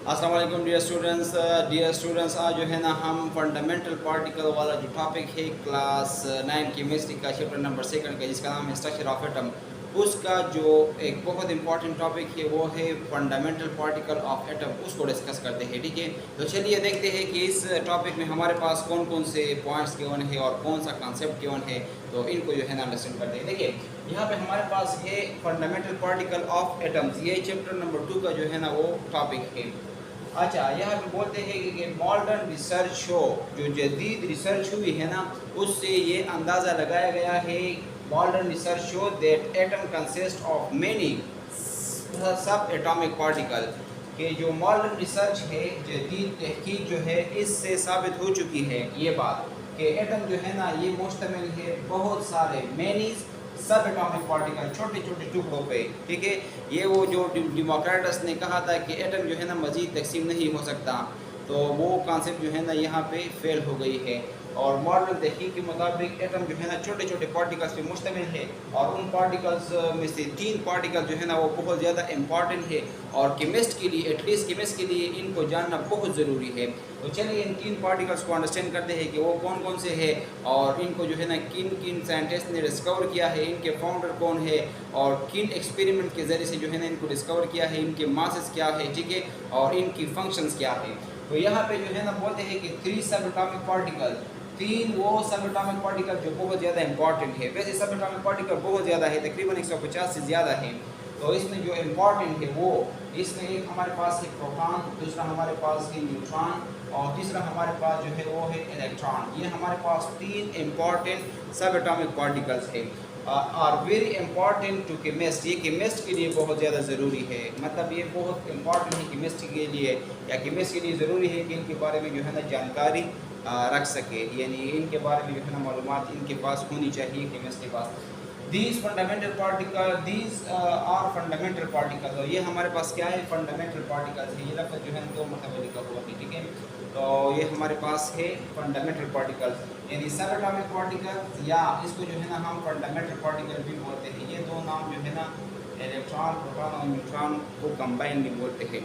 अस्सलाम वालेकुम dear students आज जो है ना हम फंडामेंटल पार्टिकल वाला जो टॉपिक है क्लास 9 केमिस्ट्री का चैप्टर नंबर 2 का जिसका नाम है स्ट्रक्चर ऑफ एटम, उसका जो एक बहुत इंपॉर्टेंट टॉपिक है वो है फंडामेंटल पार्टिकल ऑफ एटम। उसको डिस्कस करते हैं। ठीक है, तो चलिए देखते हैं कि इस टॉपिक में हमारे पास कौन कौन से पॉइंट्स गिवन है और कौन सा कॉन्सेप्ट गिवन है, तो इनको जो है ना अंडरस्टैंड करते हैं। देखिए यहाँ पे हमारे पास ये फंडामेंटल पार्टिकल ऑफ एटम्स, ये चैप्टर नंबर 2 का जो है ना वो टॉपिक है। अच्छा, यहाँ पे बोलते हैं कि मॉडर्न रिसर्च हो, जो जदीद रिसर्च हुई है ना, उससे ये अंदाज़ा लगाया गया है, modern research show that atom consist of many सब एटॉमिक पार्टिकल, कि जो मॉडर्न रिसर्च है, जदीद तहकीक जो है, इससे साबित हो चुकी है ये बात कि एटम जो है ना ये मुश्तमिल है बहुत सारे मेनी सब एटॉमिक पार्टिकल, छोटे छोटे टुकड़ों पे। ठीक है, ये वो जो डेमोक्रेटस ने कहा था कि एटम जो है ना मज़ीद तकसीम नहीं हो सकता, तो वो कॉन्सेप्ट जो है ना यहाँ पे फेल हो गई है। और मॉडर्न तहकीक के मुताबिक एटम जो है ना छोटे छोटे पार्टिकल्स पे मुश्तमिल है, और उन पार्टिकल्स में से 3 पार्टिकल जो है ना वो बहुत ज़्यादा इंपॉर्टेंट है, और केमिस्ट के लिए, एटलीस्ट केमिस्ट के लिए इनको जानना बहुत ज़रूरी है। तो चलिए इन 3 पार्टिकल्स को अंडरस्टैंड करते हैं कि वो कौन कौन से हैं, और इनको जो है ना किन किन साइंटिस्ट ने डिस्कवर किया है, इनके फाउंडर कौन है, और किन एक्सपेरिमेंट के ज़रिए से जो है ना इनको डिस्कवर किया है, इनके मासेस क्या है, ठीक है, और इनकी फंक्शंस क्या है। तो यहाँ पे जो है ना बोलते हैं कि 3 सब एटॉमिक पार्टिकल, 3 वो सब एटॉमिक पार्टिकल जो बहुत ज़्यादा इंपॉर्टेंट है। वैसे सब एटॉमिक पार्टिकल बहुत ज़्यादा है, तकरीबन 150 से ज़्यादा है। तो इसमें जो इम्पॉर्टेंट है वो, इसमें एक हमारे पास है प्रोटॉन, दूसरा हमारे पास है न्यूट्रॉन, और तीसरा हमारे पास जो है वो है इलेक्ट्रॉन। ये हमारे पास 3 इम्पॉर्टेंट सब एटॉमिक पार्टिकल्स है, are very important to chemist. ये केमिस्ट के लिए बहुत ज़्यादा ज़रूरी है, मतलब ये बहुत इंपॉर्टेंट है केमिस्ट के लिए, या केमिस्ट के लिए ज़रूरी है कि इनके बारे में जो है ना जानकारी रख सके, यानी इनके बारे में जो है ना मालूमात इनके पास होनी चाहिए केमिस्ट के पास। These fundamental particle, these are fundamental particle. तो ये हमारे पास क्या है, फंडामेंटल पार्टिकल्स है। ये लफ्ज़ जो है 2 मतलब लिखा हुआ है, ठीक है। तो ये हमारे पास है फंडामेंटल पार्टिकल्स, यानी सब एटॉमिक पार्टिकल, या इसको जो है ना हम फंडामेंटल पार्टिकल भी बोलते हैं। ये 2 नाम जो है ना इलेक्ट्रॉन, प्रोटॉन और न्यूट्रॉन को कंबाइन भी बोलते हैं।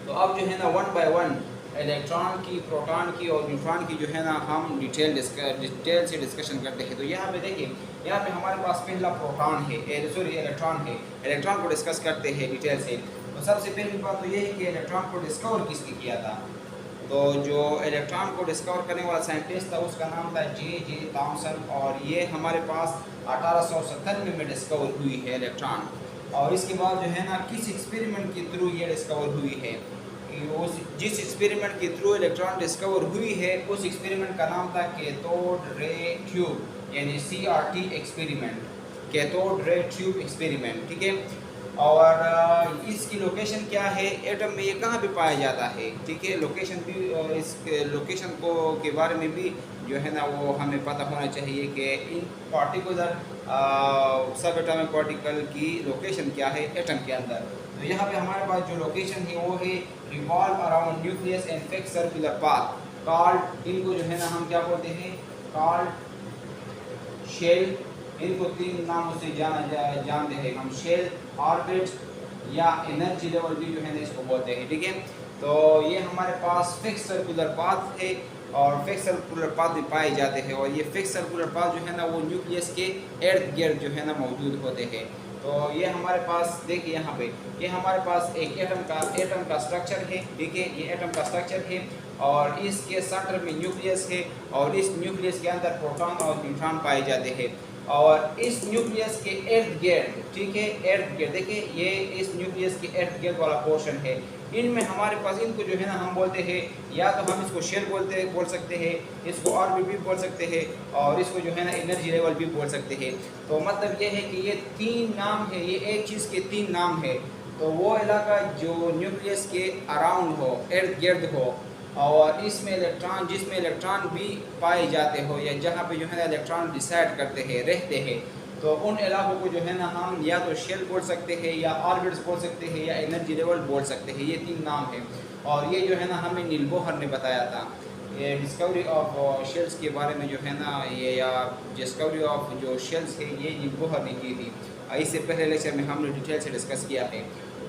तो अब जो है ना 1 बाय 1 इलेक्ट्रॉन की, प्रोटॉन की और न्यूट्रॉन की जो है ना हम डिटेल से डिस्कशन करते हैं। तो यहाँ पे देखिए, यहाँ पे हमारे पास पहला प्रोटॉन है, सॉरी इलेक्ट्रॉन है। इलेक्ट्रॉन को डिस्कस करते हैं डिटेल से। तो सबसे पहली बात तो ये है कि इलेक्ट्रॉन को डिस्कवर किसने किया था। तो जो इलेक्ट्रॉन को डिस्कवर करने वाला साइंटिस्ट था उसका नाम था जे थॉमसन, और ये हमारे पास 1897 में डिस्कवर हुई है इलेक्ट्रॉन। और इसके बाद जो है ना किस एक्सपेरिमेंट के थ्रू ये डिस्कवर हुई है, उस जिस एक्सपेरिमेंट के थ्रू इलेक्ट्रॉन डिस्कवर हुई है उस एक्सपेरिमेंट का नाम था कैथोड रे ट्यूब, यानी CRT experiment, cathode ray tube experiment, ठीक है। और इसकी लोकेशन क्या है, एटम में ये कहाँ पे पाया जाता है, ठीक है। लोकेशन भी, इस लोकेशन को के बारे में भी जो है ना वो हमें पता होना चाहिए कि इन पार्टिकुलर सब एटॉमिक पार्टिकल की लोकेशन क्या है एटम के अंदर। तो यहाँ पे हमारे पास जो लोकेशन है वो है revolve around nucleus and fix circular path, called, इनको जो है ना हम क्या बोलते हैं, कॉल्ड शेल। इनको 3 नामों से जानते हैं हम, शेल, ऑर्बिट या एनर्जी लेवल भी जो है ना इसको बोलते हैं, ठीक है। तो ये हमारे पास फिक्स सर्कुलर पाथ है, और फिक्स सर्कुलर पाथ में पाए जाते हैं, और ये फिक्स सर्कुलर पाथ जो है ना वो न्यूक्लियस के इर्द गिर्द जो है ना मौजूद होते हैं। तो ये हमारे पास देखिए यहाँ पे, ये हमारे पास एक एटम का स्ट्रक्चर है, ठीक है। ये एटम का स्ट्रक्चर है, और इसके सेंटर में न्यूक्लियस है, और इस न्यूक्लियस के अंदर प्रोटॉन और न्यूट्रॉन पाए जाते हैं। और इस न्यूक्लियस के इर्द गिर्द, ठीक है, इर्द गिर्द देखिए, ये इस न्यूक्लियस के इर्द गिर्द वाला पोर्शन है। इनमें हमारे पास, इनको जो है ना हम बोलते हैं, या तो हम इसको शेल बोल सकते हैं, इसको ऑर्बिट भी बोल सकते हैं, और इसको जो है ना एनर्जी लेवल भी बोल सकते हैं। तो मतलब ये है कि ये 3 नाम है, ये एक चीज़ के 3 नाम है। तो वो इलाका जो न्यूक्लियस के अराउंड हो, इर्द गिर्द हो, और इसमें इलेक्ट्रॉन, जिसमें इलेक्ट्रॉन भी पाए जाते हो, या जहाँ पे जो है ना इलेक्ट्रॉन डिसाइड करते हैं, रहते हैं, तो उन इलाकों को जो है ना हम या तो शेल बोल सकते हैं, या ऑर्बिट्स बोल सकते हैं, या एनर्जी लेवल बोल सकते हैं। ये 3 नाम है, और ये जो है ना हमें नील बोहर ने बताया था। ये डिस्कवरी ऑफ शेल्स के बारे में जो है ना, ये या डिस्कवरी ऑफ जो शेल्स है ये नील बोहर ने की थी। इससे पहले लेक्चर में हमने डिटेल से डिस्कस किया है।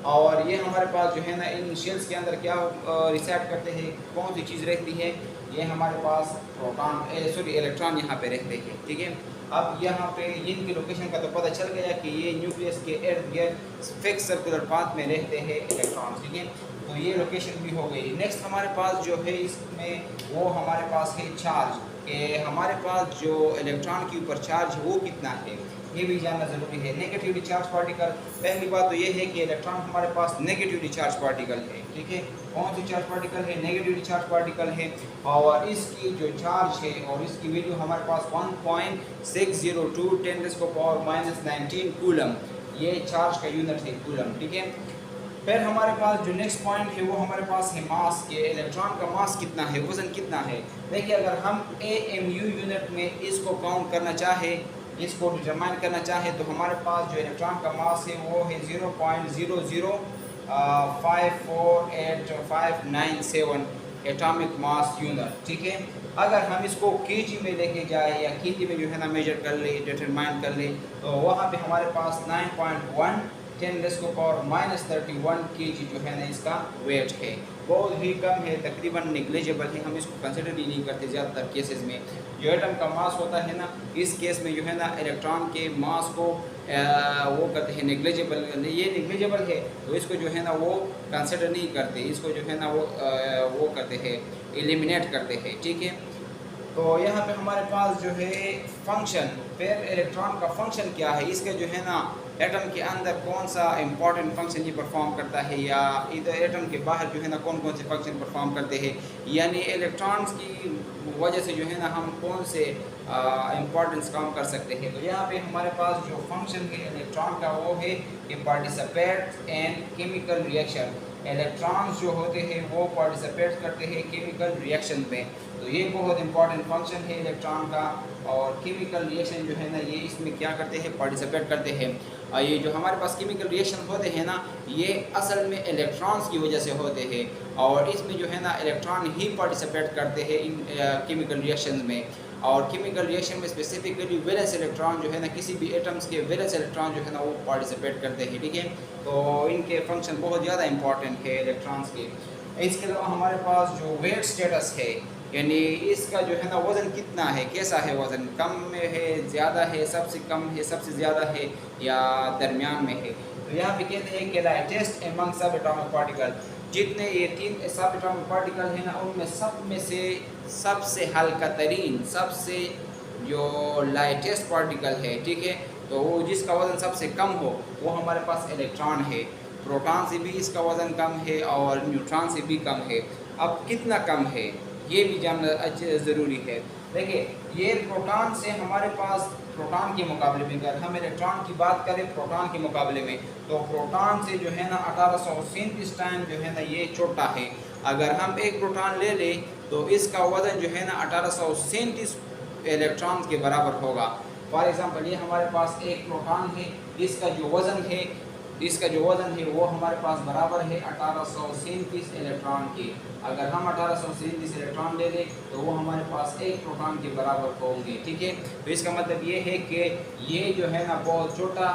और ये हमारे पास जो है ना इन शेल्स के अंदर क्या रिसाइड करते हैं, कौन सी चीज़ रहती है, ये हमारे पास प्रोटॉन इलेक्ट्रॉन यहाँ पे रहते हैं। ठीक है, अब यहाँ पे इनकी लोकेशन का तो पता चल गया कि ये न्यूक्लियस के इर्द गिर्द फिक्स सर्कुलर पाथ में रहते हैं इलेक्ट्रॉन। ठीक है, तो ये लोकेशन भी हो गई। नेक्स्ट हमारे पास जो है इसमें वो हमारे पास है चार्ज, कि हमारे पास जो इलेक्ट्रॉन के ऊपर चार्ज है वो कितना है, ये भी जानना ज़रूरी है। नेगेटिवली चार्ज पार्टिकल, पहली बात तो ये है कि इलेक्ट्रॉन हमारे पास नेगेटिवली चार्ज पार्टिकल है। ठीक है, कौन सी चार्ज पार्टिकल है, नेगेटिवली चार्ज पार्टिकल है, और इसकी जो चार्ज है और इसकी वैल्यू हमारे पास 1.602 10⁻⁻19 कूलम, ये चार्ज का यूनिट है कूलम। ठीक है, फिर हमारे पास जो नेक्स्ट पॉइंट है वो हमारे पास है मास, के इलेक्ट्रॉन का मास कितना है, वज़न कितना है। देखिए, अगर हम AMU यूनिट में इसको काउंट करना चाहे, इसको डिटरमाइन करना चाहे, तो हमारे पास जो इलेक्ट्रॉन का मास है वो है 0.0054857 एटॉमिक मास यूनिट। ठीक है, अगर हम इसको केजी में लेके जाए या केजी में जो है ना मेजर कर ले, डिटरमाइन कर ले, तो वहाँ पे हमारे पास 9.1 10⁻31 kg जो है ना इसका वेट है, बहुत ही कम है, तकरीबन निग्लिजिबल है, हम इसको कंसिडर ही नहीं करते ज़्यादातर केसेस में। जो एटम का मास होता है ना, इस केस में जो है ना इलेक्ट्रॉन के मास को वो कहते हैं निग्लिजिबल, ये निग्लिजिबल है तो इसको जो है ना वो कंसिडर नहीं करते, इसको जो है ना वो करते हैं, एलिमिनेट करते हैं। ठीक है, तो यहाँ पे हमारे पास जो है फंक्शन, फिर इलेक्ट्रॉन का फंक्शन क्या है, इसका जो है ना एटम के अंदर कौन सा इंपॉर्टेंट फंक्शन ये परफॉर्म करता है, या इधर एटम के बाहर जो है ना कौन कौन से फंक्शन परफॉर्म करते हैं, यानी इलेक्ट्रॉन्स की वजह से जो है ना हम कौन से इम्पोर्टेंस काम कर सकते हैं। तो यहाँ पे हमारे पास जो फंक्शन है इलेक्ट्रॉन का वो है कि participate in chemical reaction, electrons जो होते हैं वो पार्टिसिपेट करते हैं केमिकल रिएक्शन में, तो ये बहुत इंपॉर्टेंट फंक्शन है इलेक्ट्रॉन का। और केमिकल रिएक्शन जो है ना ये इसमें क्या करते हैं, पार्टिसिपेट करते हैं। ये जो हमारे पास केमिकल रिएक्शन होते हैं ना, ये असल में इलेक्ट्रॉन्स की वजह से होते हैं, और इसमें जो है ना इलेक्ट्रॉन ही पार्टिसिपेट करते हैं इन केमिकल रिएक्शन में। और केमिकल रिएक्शन में स्पेसिफिकली वैलेंस इलेक्ट्रॉन जो है ना, किसी भी एटम्स के वैलेंस इलेक्ट्रॉन जो है ना वो पार्टिसिपेट करते हैं। ठीक है, तो इनके फंक्शन बहुत ज़्यादा इंपॉर्टेंट है इलेक्ट्रॉन्स के। इसके अलावा हमारे पास जो वेट स्टेटस है, यानी इसका जो है ना वज़न कितना है, कैसा है वज़न, कम में है, ज़्यादा है, सबसे कम है, सबसे ज़्यादा है, या दरमियान में है। तो यहाँ पे कहते हैं कि लाइटेस्ट एमंग सब एटॉमिक पार्टिकल, जितने ये 3 सब एटॉमिक पार्टिकल हैं ना, उनमें सब में से सबसे हल्का तरीन, सबसे जो लाइटेस्ट पार्टिकल है, ठीक है, तो वो जिसका वज़न सबसे कम हो वो हमारे पास इलेक्ट्रॉन है। प्रोटॉन से भी इसका वज़न कम है और न्यूट्रॉन से भी कम है। अब कितना कम है ये भी जानना ज़रूरी है। देखिए, ये प्रोटॉन से हमारे पास, प्रोटॉन के मुकाबले में अगर हम इलेक्ट्रॉन की बात करें प्रोटॉन के मुकाबले में, तो प्रोटॉन से जो है ना 1837 टाइम जो है ना ये छोटा है। अगर हम एक प्रोटॉन ले लें तो इसका वज़न जो है ना 1837 इलेक्ट्रॉन के बराबर होगा। फॉर एग्ज़ाम्पल, ये हमारे पास एक प्रोटॉन है, इसका जो वज़न है वो हमारे पास बराबर है 1837 इलेक्ट्रॉन के। अगर हम 1837 इलेक्ट्रॉन ले लें तो वो हमारे पास एक प्रोटॉन के बराबर होंगे। ठीक है, तो इसका मतलब ये है कि ये जो है ना बहुत छोटा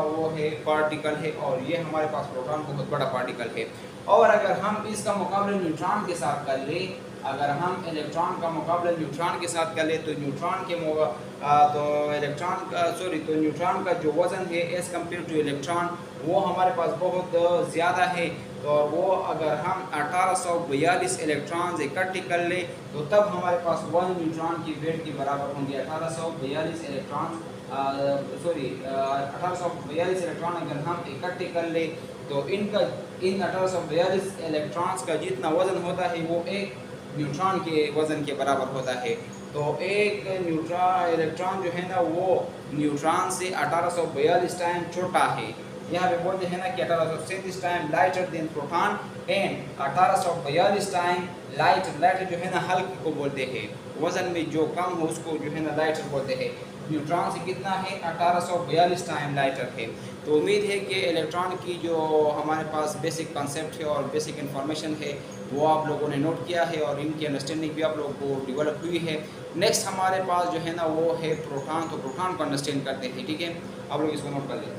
वो है पार्टिकल है, और ये हमारे पास प्रोटॉन बहुत बड़ा पार्टिकल है। और अगर हम इसका मुकाबला न्यूट्रॉन के साथ कर लें, अगर हम इलेक्ट्रॉन का मुकाबला न्यूट्रॉन के साथ कर ले, तो न्यूट्रॉन का जो वज़न है एज़ कम्पेयर टू इलेक्ट्रॉन वो हमारे पास बहुत ज़्यादा है। तो वो अगर हम 1842 इलेक्ट्रॉन्स इकट्ठे कर ले तो तब हमारे पास 1 न्यूट्रॉन की वेट के बराबर होंगे। 1842 इलेक्ट्रॉन अगर हम इकट्ठे कर ले तो इन 1842 इलेक्ट्रॉन्स का जितना वज़न होता है वो एक न्यूट्रॉन के वज़न के बराबर होता है। तो एक इलेक्ट्रॉन जो है ना वो न्यूट्रॉन से 1842 टाइम छोटा है। यहाँ पे बोलते हैं ना कि 1837 time lighter than proton and 1842 time lighter जो है ना हल्के को बोलते हैं, वज़न में जो कम हो उसको जो है ना लाइटर बोलते हैं। न्यूट्रॉन से कितना है, 1842 टाइम लाइटर है। तो उम्मीद है कि इलेक्ट्रॉन की जो हमारे पास बेसिक कॉन्सेप्ट है और बेसिक इन्फॉर्मेशन है वो आप लोगों ने नोट किया है और इनकी अंडरस्टैंडिंग भी आप लोगों को डेवलप हुई है। नेक्स्ट हमारे पास जो है ना वो है प्रोटॉन, तो प्रोटॉन को अंडरस्टैंड करते हैं। ठीक है, आप लोग इसको नोट कर लें।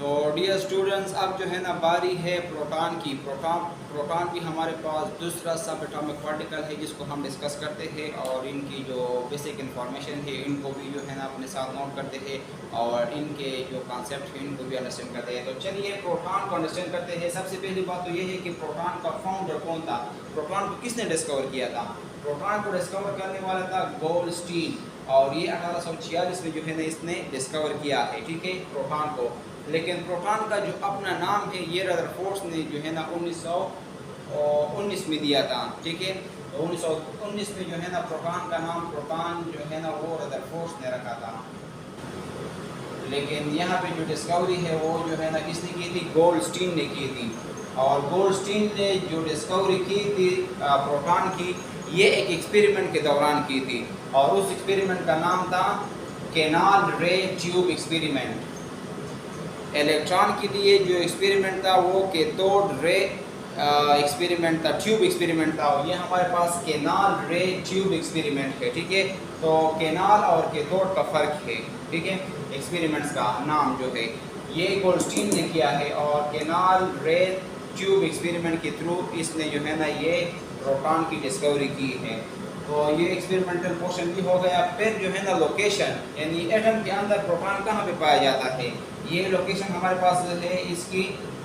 तो डियर स्टूडेंट्स, अब जो है ना बारी है प्रोटॉन की। प्रोटॉन भी हमारे पास दूसरा सब एटॉमिक पार्टिकल है जिसको हम डिस्कस करते हैं, और इनकी जो बेसिक इन्फॉर्मेशन है इनको भी जो है ना अपने साथ नोट करते हैं, और इनके जो कॉन्सेप्ट है इनको भी अंडरस्टैंड करते हैं। तो चलिए प्रोटॉन को अंडरस्टैंड करते हैं। सबसे पहली बात तो ये है कि प्रोटॉन का फाउंडर कौन था, प्रोटॉन को किसने डिस्कवर किया था। प्रोटॉन को डिस्कवर करने वाला था गोल्डस्टीन, और ये 1846 में जो है ना इसने डिस्कवर किया है, ठीक है, प्रोटॉन को। लेकिन प्रोटॉन का जो अपना नाम है ये रदरफोर्ड ने जो है ना 1919 में दिया था, ठीक है। तो 1919 में जो है ना प्रोटॉन का नाम प्रोटॉन जो है ना वो रदरफोर्ड ने रखा था। लेकिन यहाँ पे जो डिस्कवरी है वो जो है ना किसने की थी, गोल्डस्टीन ने की थी। और गोल्डस्टीन ने जो डिस्कवरी की थी प्रोटॉन की, ये एक एक्सपेरिमेंट के दौरान की थी, और उस एक्सपेरिमेंट का नाम था canal ray tube experiment. Electron के लिए जो एक्सपेरिमेंट था वो कैथोड रे एक्सपेरिमेंट था, ट्यूब एक्सपेरिमेंट था। और ये हमारे पास केनाल रे ट्यूब एक्सपेरिमेंट है, ठीक है। तो केनाल और कैथोड का फ़र्क है, ठीक है। एक्सपेरिमेंट्स का नाम जो है ये गोल्डस्टीन ने किया है, और केनाल रे ट्यूब एक्सपेरिमेंट के थ्रू इसने जो है ना ये प्रोटॉन की डिस्कवरी की है। तो ये एक्सपेरिमेंटल पोर्शन भी हो गया। फिर जो है ना लोकेशन, यानी एटम के अंदर प्रोटॉन कहाँ पे पाया जाता है, ये लोकेशन हमारे पास है इसकी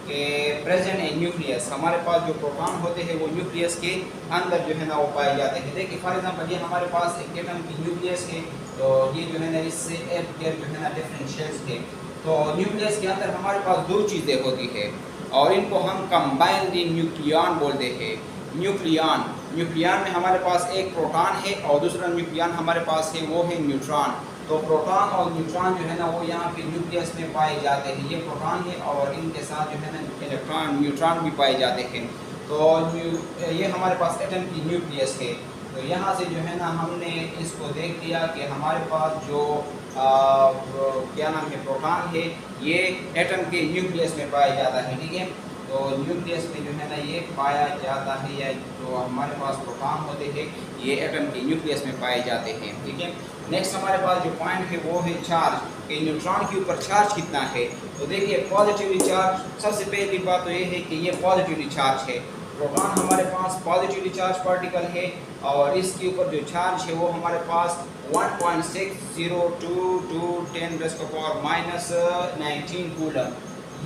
प्रेजेंट है न्यूक्लियस। हमारे पास जो प्रोटॉन होते हैं वो न्यूक्लियस के अंदर जो है ना वो पाए जाते हैं। देखिए फॉर एग्जांपल ये हमारे पास एक एटम की न्यूक्लियस है, तो ये जो है ना इससे एक पेयर जो है ना डिफरेंट शेल्स है। तो न्यूक्लियस के अंदर हमारे पास दो चीज़ें होती है, और इनको हम कंबाइंड न्यूक्लियन बोलते हैं। न्यूक्लियन में हमारे पास एक प्रोटॉन है और दूसरा न्यूक्लियन हमारे पास है वो है न्यूट्रॉन। तो प्रोटॉन और न्यूट्रॉन जो है ना वो यहाँ पे न्यूक्लियस में पाए जाते हैं। ये प्रोटॉन है और इनके साथ जो है ना इलेक्ट्रॉन न्यूट्रॉन भी पाए जाते हैं। तो ये हमारे पास एटम की न्यूक्लियस है। तो यहाँ से जो है ना हमने इसको देख लिया कि हमारे पास जो क्या नाम है प्रोटॉन है ये एटम के न्यूक्लियस में पाया जाता है, ठीक है। तो न्यूक्लियस में जो है ना ये पाया जाता है, या जो हमारे पास प्रोटॉन होते हैं ये एटम के न्यूक्लियस में पाए जाते हैं, ठीक है। नेक्स्ट हमारे पास जो पॉइंट है वो है चार्ज, कि न्यूट्रॉन के ऊपर चार्ज कितना है। तो देखिए पॉजिटिवली चार्ज, सबसे पहली बात तो ये है कि ये पॉजिटिवली चार्ज है। प्रोटॉन हमारे पास पॉजिटिवली चार्ज पार्टिकल है, और इसके ऊपर जो चार्ज है वो हमारे पास 1.602×10⁻⁻19 कूलम।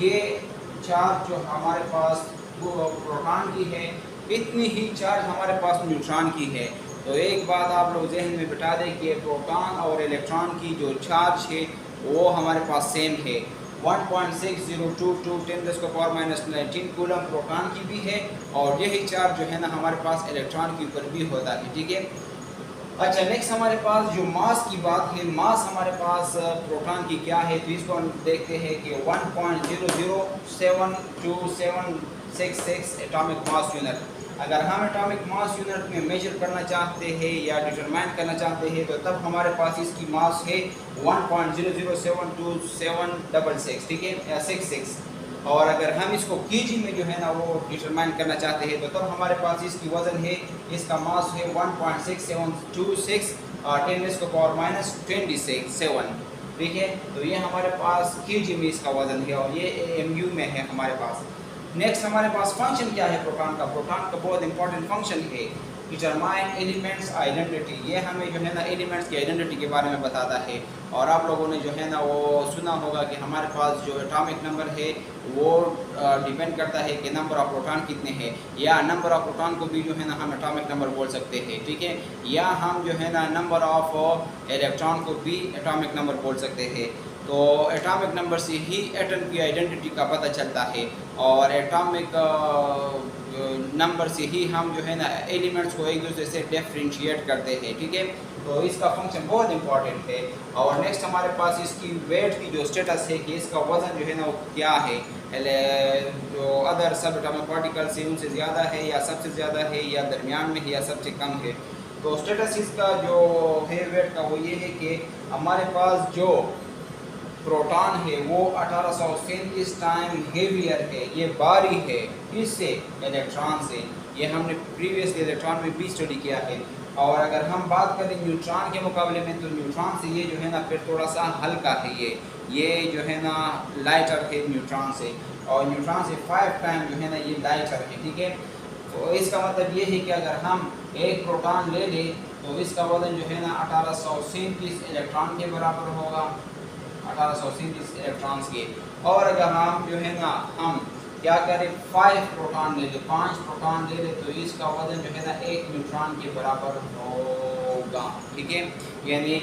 ये चार्ज जो हमारे पास प्रोटॉन की है, इतनी ही चार्ज हमारे पास न्यूट्रॉन की है। तो एक बात आप लोग जहन में बिठा दें कि प्रोटॉन और इलेक्ट्रॉन की जो चार्ज है वो हमारे पास सेम है। 1.6022×10⁻⁻19 कूलम प्रोटॉन की भी है, और यही चार्ज जो है ना हमारे पास इलेक्ट्रॉन के ऊपर भी होता है, ठीक है। अच्छा नेक्स्ट हमारे पास जो मास की बात है, मास हमारे पास प्रोटॉन की क्या है, तो इसको हम देखते हैं कि 1.0072766 एटॉमिक मास यूनिट। अगर हम एटॉमिक मास यूनिट में मेजर करना चाहते हैं या डिटरमाइन करना चाहते हैं तो तब हमारे पास इसकी मास है 1.0072766, ठीक है, या 66। और अगर हम इसको केजी में जो है ना वो डिटरमाइन करना चाहते हैं तो तब हमारे पास इसकी वज़न है, इसका मास है 1.6726 10⁻⁻27, ठीक है। तो ये हमारे पास केजी में इसका वज़न है, और ये AMU में है हमारे पास। नेक्स्ट हमारे पास फंक्शन क्या है प्रोटॉन का। प्रोटॉन का बहुत इंपॉर्टेंट फंक्शन है डिटरमाइन एलिमेंट्स आइडेंटिटी। ये हमें जो है ना एलिमेंट्स की आइडेंटिटी के बारे में बताता है। और आप लोगों ने जो है ना वो सुना होगा कि हमारे पास जो एटॉमिक नंबर है वो डिपेंड करता है कि नंबर ऑफ प्रोटॉन कितने हैं, या नंबर ऑफ प्रोटॉन को भी जो है ना हम एटॉमिक नंबर बोल सकते हैं, ठीक है। या हम जो है ना नंबर ऑफ इलेक्ट्रॉन को भी एटॉमिक नंबर बोल सकते हैं। तो एटॉमिक नंबर से ही एटम की आइडेंटिटी का पता चलता है, और एटॉमिक नंबर से ही हम जो है ना एलिमेंट्स को एक दूसरे से डिफरेंशिएट करते हैं, ठीक है। तो इसका फंक्शन बहुत इंपॉर्टेंट है। और नेक्स्ट हमारे पास इसकी वेट की जो स्टेटस है कि इसका वज़न जो है ना वो क्या है, जो अदर सब एटॉमिक पार्टिकल से उनसे ज़्यादा है या सबसे ज़्यादा है, या दरमियान में है या सबसे कम है। तो स्टेटस इसका जो है वेट का वो ये है कि हमारे पास जो प्रोटॉन है वो 1837 टाइम हेवियर है, ये भारी है, किससे, इलेक्ट्रॉन से। ये हमने प्रीवियस इलेक्ट्रॉन में भी स्टडी किया है। और अगर हम बात करें न्यूट्रॉन के मुकाबले में, तो न्यूट्रॉन से ये जो है ना फिर थोड़ा सा हल्का है, ये जो है ना लाइटर है न्यूट्रॉन से, और न्यूट्रॉन से 5 टाइम जो है ना ये लाइटर है, ठीक है। तो इसका मतलब ये है कि अगर हम एक प्रोटॉन ले लें तो इसका वजन जो है ना 1837 इलेक्ट्रॉन के बराबर होगा, 1837 इलेक्ट्रॉन्स के। और अगर हम जो है ना हम क्या करें 5 प्रोटॉन ले लें, 5 प्रोटॉन ले लें, तो इसका वजन जो है ना 1 न्यूट्रॉन के बराबर होगा, ठीक है। यानी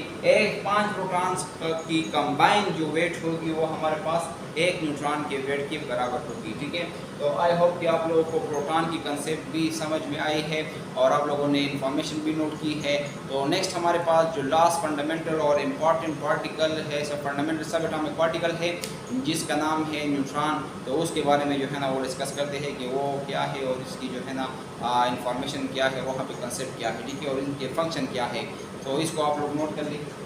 5 प्रोटॉन्स की कंबाइन जो वेट होगी वो हमारे पास 1 न्यूट्रॉन के वेट के बराबर होगी, ठीक है। तो आई होप कि आप लोगों को प्रोटॉन की कंसेप्ट भी समझ में आई है और आप लोगों ने इंफॉर्मेशन भी नोट की है। तो नेक्स्ट हमारे पास जो लास्ट फंडामेंटल और इम्पॉर्टेंट पार्टिकल है, सब फंडामेंटल सब एटॉमिक पार्टिकल है जिसका नाम है न्यूट्रॉन, तो उसके बारे में जो है ना वो डिस्कस करते हैं कि वो क्या है और इसकी जो है ना इंफॉर्मेशन क्या है, वहाँ पे कंसेप्ट क्या है, ठीक है, और इनके फंक्शन क्या है। तो इसको आप लोग नोट कर लीजिए।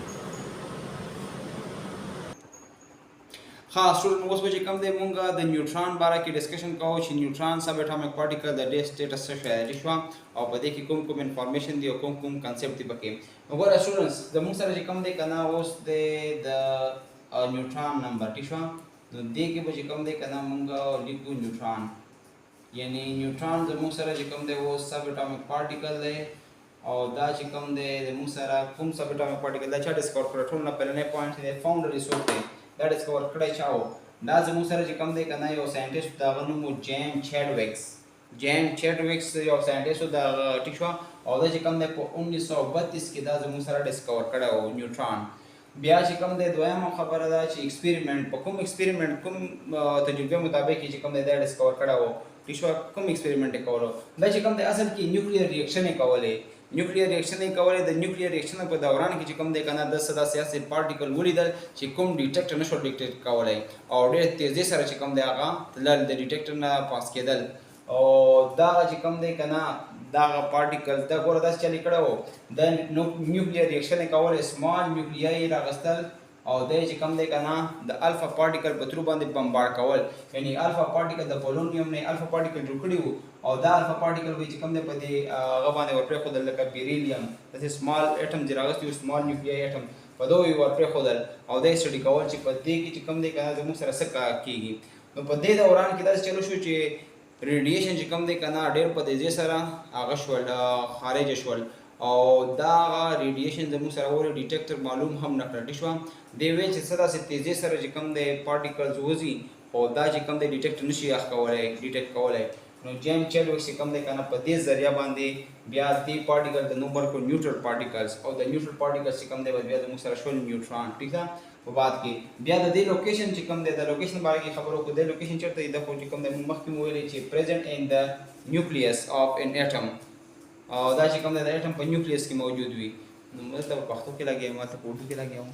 हाँ स्टूडेंट उस वजह कम दे मूंगा द न्यूट्रॉन बारे की डिस्कशन का हो न्यूट्रॉन सब atomic particle the day status से शायद रिश्वा और बदे की कुम इंफॉर्मेशन दियो कुम कांसेप्ट दी बके और स्टूडेंट्स द मूंग सर कम दे करना उस दे द न्यूट्रॉन नंबर रिश्वा तो दे के वजह कम दे करना मूंगा और लिखो न्यूट्रॉन, यानी न्यूट्रॉन द मूंग सर कम दे वो सब एटॉमिक पार्टिकल है और दा कम दे द मूंग सर कुम सब एटॉमिक पार्टिकल दा डिस्कवर कर ठोना पहले पॉइंट है फाउंडर रिसोर्स है that discover कड़े चाओ ना जमू सर जी कम दे करना यो साइंटिस्ट दा वनु जेम चैडविक्स यो साइंटिस्ट दा टिशवा और दा कम दे को 1932 के दा जमू सर डिस्कवर कड़ा हो न्यूट्रॉन बिया जी कम दे दोयम खबर दा ची एक्सपेरिमेंट कुम एक्सपेरिमेंट कुम तजुर्बे मुताबिक जी कम दे डिस्कवर कड़ा हो टिशवा कुम एक्सपेरिमेंट करो दा जी कम दे असल की न्यूक्लियर रिएक्शन कवले न्यूक्लियर रिएक्शन कवरे द न्यूक्लियर रिएक्शन पर दौरान की चिकम दे कना 10 सदा से पार्टिकल वली दल चिकम डिटेक्ट न शो डिटेक्ट कवरे और दे तेजी सर चिकम दे आगा तल द डिटेक्टर ना पास के दल और दा चिकम दे कना दा पार्टिकल द गोर दस चली कड़ो द न्यूक्लियर रिएक्शन कवरे स्मॉल न्यूक्लियाई रागस्तल और दे चिकम दे कना द अल्फा पार्टिकल बतरू बंद बम्बार्ड कवल, यानी अल्फा पार्टिकल द पोलोनियम ने अल्फा पार्टिकल जुकड़ियो और दा अल्फा पार्टिकल भी चिकम दे पदे गबाने और प्रेखोदल का बेरिलियम जैसे स्मॉल एटम जिरागस्ती स्मॉल न्यूक्लियाई एटम पदो वी और प्रेखोदल और दे स्टडी कवल ची पदे की चिकम दे कना द मुसर सका कीगी तो पदे दौरान की दस चलो शो चे रेडिएशन चिकम दे कना डेर पदे जे सरा आगशवल खारिज शवल और दा रेडिएशन जमू सर और डिटेक्टर मालूम हम न करटिशवा देवे सदा से तेजी सर जिकम दे पार्टिकल्स वजी और दा जिकम दे डिटेक्ट नशी अख कवले डिटेक्ट कवले नो जेम चलो से कम दे कना पदे जरिया बांधे ब्या दी पार्टिकल द नंबर को न्यूट्रल पार्टिकल्स और द न्यूट्रल पार्टिकल्स से कम दे ब्या जमू सर शोल न्यूट्रॉन, ठीक है। वो बात की ब्या द लोकेशन चिकम दे द लोकेशन बारे की खबरों को दे लोकेशन चरते इदा को चिकम दे मखकी मोले चे present in the nucleus of an atom और दा चिकम दे एटम पर न्यूक्लियस की मौजूद हुई मतलब पख्तों के लगे मतलब उर्दू के लगे हूँ